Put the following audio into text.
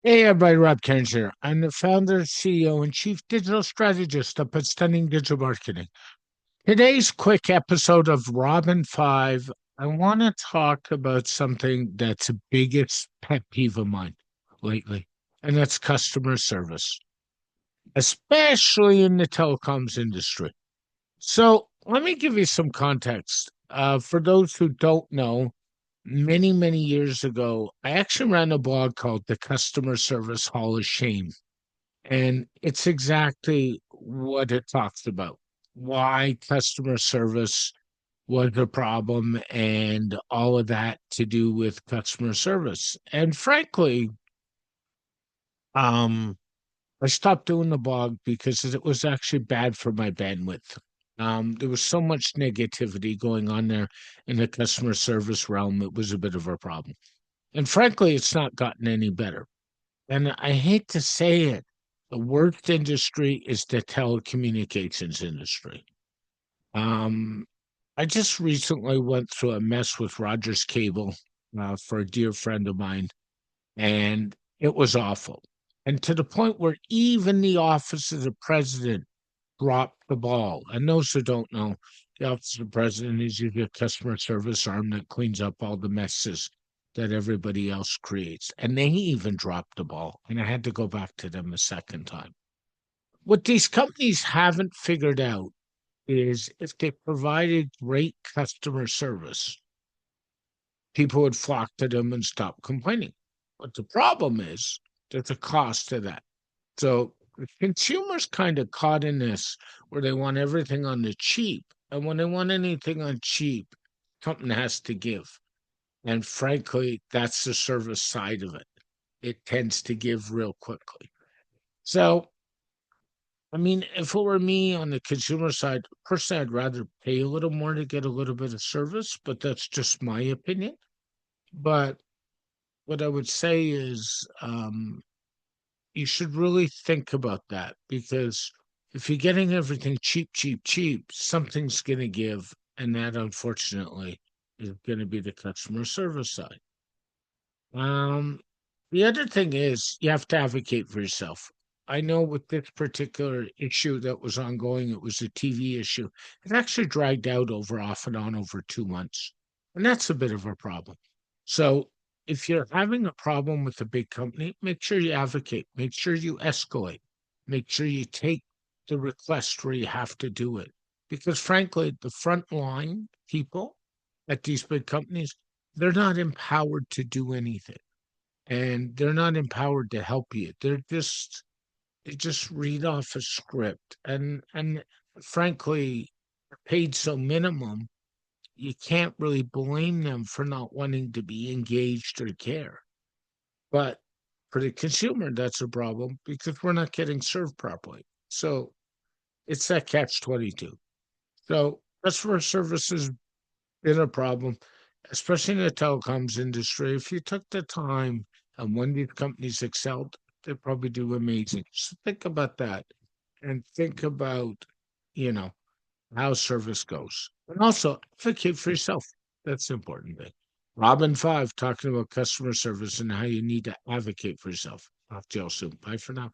Hey everybody, Rob Cairns here. I'm the founder, CEO, and chief digital strategist up at Stunning Digital Marketing. Today's quick episode of Robin 5, I want to talk about something that's a biggest pet peeve of mine lately, and that's customer service, especially in the telecoms industry. So let me give you some context. For those who don't know, many years ago, I actually ran a blog called The Customer Service Hall of Shame. And it's exactly what it talks about. Why customer service was a problem and all of that to do with customer service. And frankly, um, I stopped doing the blog because it was actually bad for my bandwidth. There was so much negativity going on there in the customer service realm. It was a bit of a problem. And frankly, it's not gotten any better. And I hate to say it, the worst industry is the telecommunications industry. Um, I just recently went through a mess with Rogers Cable for a dear friend of mine, and it was awful. And to the point where even the office of the president dropped the ball. And those who don't know, the office of the president is usually a customer service arm that cleans up all the messes that everybody else creates. And they even dropped the ball. And I had to go back to them a second time. What these companies haven't figured out is if they provided great customer service, people would flock to them and stop complaining. But the problem is there's a cost to that. So the consumers kind of caught in this where they want everything on the cheap. And when they want anything on cheap, something has to give. And frankly, that's the service side of it. It tends to give real quickly. So, I mean, if it were me on the consumer side, personally, I'd rather pay a little more to get a little bit of service, but that's just my opinion. But what I would say is, you should really think about that because if you're getting everything cheap, something's going to give. And that, unfortunately, is going to be the customer service side. Um, the other thing is you have to advocate for yourself. I know with this particular issue that was ongoing, it was a TV issue. It actually dragged out over off and on over 2 months. And that's a bit of a problem. So if you're having a problem with a big company, make sure you advocate, make sure you escalate, make sure you take the request where you have to do it. Because frankly, the frontline people at these big companies, they're not empowered to do anything and they're not empowered to help you. They just read off a script and frankly, they're paid so minimum, you can't really blame them for not wanting to be engaged or care. But for the consumer, that's a problem because we're not getting served properly. So it's that catch 22. So customer service has been a problem, especially in the telecoms industry. If you took the time and when these companies excelled, they probably do amazing. So think about that and think about, you know, how service goes. And also advocate for yourself. That's the important thing. Robin 5 talking about customer service and how you need to advocate for yourself. Talk to y'all soon. Bye for now.